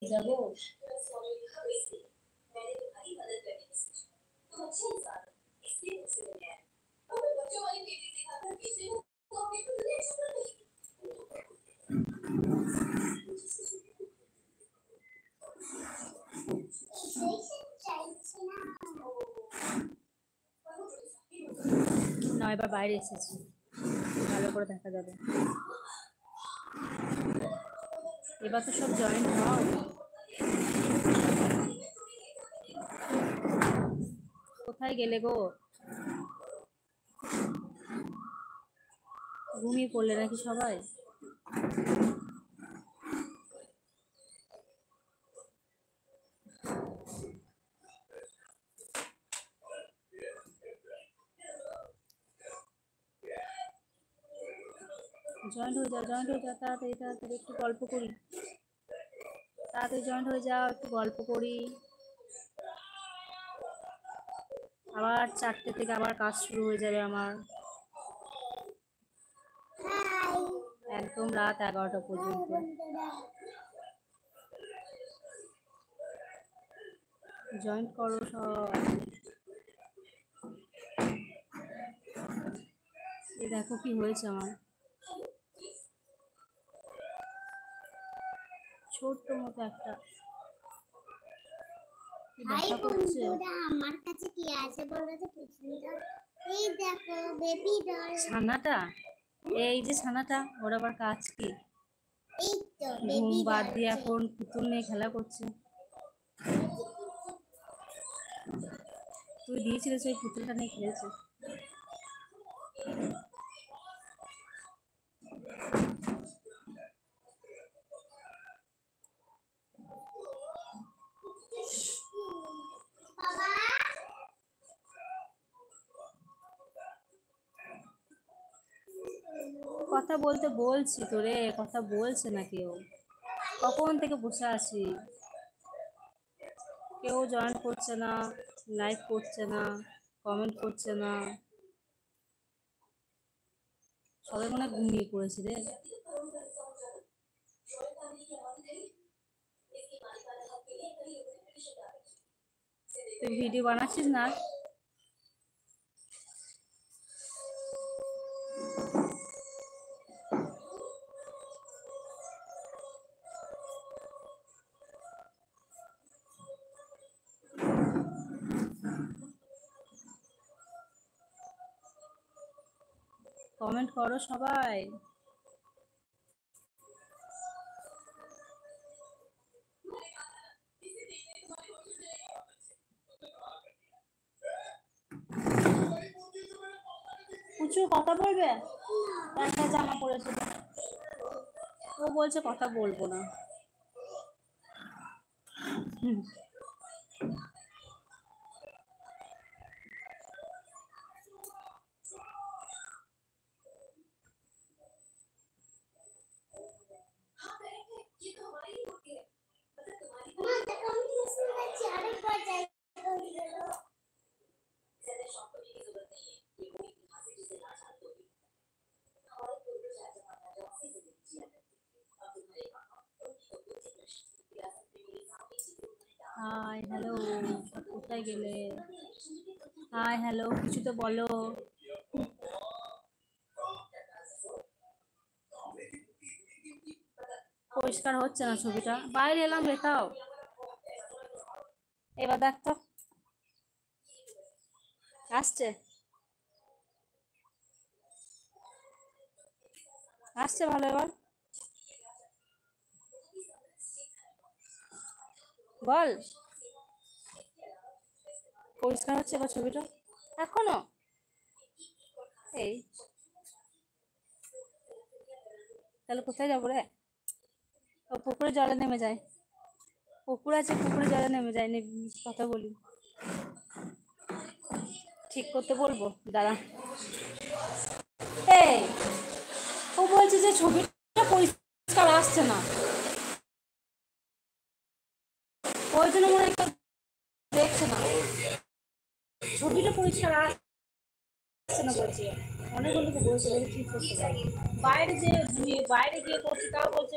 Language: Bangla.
যাবো। না, এবার বাইরে এসেছি, ভালো করে দেখা যাবে। এবার তো সব জয়েন্ট হও। কোথায় গেলে গো? ঘুমিয়ে পড়লে নাকি সবাই? জয়েন্ট হয়ে যাও, জয়েন্ট হয়ে যাও, তাড়াতাড়ি তাড়াতাড়ি, একটু গল্প করি। তাড়াতাড়ি জয়েন্ট হয়ে যাও, একটু গল্প করি। আবার 4টে থেকে আবার কাজ শুরু হয়ে যাবে আমার, একদম রাত 11টা পর্যন্ত। জয়েন্ট করো সব। এই দেখো কি হয়েছে আমার, ছোট্ট মতো একটা হাই বন্ধুরা, আমার কাছে কি আছে বলো তো? এই দেখো বেবি ডল। ছানাটা, এই যে ছানাটা, ওর আবার কাজ কি? এই তো ঘুম বেবি বাদ ডল। দিয়ে এখন পুতুল নিয়ে খেলা করছে। তুই দিয়েছিলিস ওই পুতুলটা নিয়ে খেলছে। কথা বলতে বলছি তো রে, কথা বলছে না কেউ, কখন থেকে বসে আছি, কেউ জয়েন করছে না, লাইক করছে না, কমেন্ট করছে না, সবাই মনে হয় ঘুমিয়ে পড়েছে রে। তুই ভিডিও বানাচ্ছিস না? কমেন্ট করো সবাই। কিছু কথা বলবে? একটা জামা পরেছে, ও বলছে কথা বলবো না। হাই হ্যালো, কোথায় গেলে? হাই হ্যালো, কিছু তো বলো। পরিষ্কার হচ্ছে না ছবিটা, বাইরে এলাম রেখাও। এবার দেখ তো, আসছে আসছে ভালো এবার, বল। পরিষ্কার হচ্ছে এবার ছবিটা এখনো? এই তাহলে কোথায় যাবো রে? ও পুকুরে জলে নেমে যায়, পুকুর আছে, পুকুরে জলে নেমে যায়, কথা বলি, ঠিক করতে বলবো, দাঁড়া। এই ও বলছে যে ছবিটা পরিষ্কার আসছে না, ওই জন্য মনে হয় দেখছে না, ছবিটা পরিষ্কার আসছে না বলছে। অনেক বন্ধুকে বলছে, বলে ঠিক করতে পারি, বাইরে যে বাইরে গিয়ে করছি তাও বলছে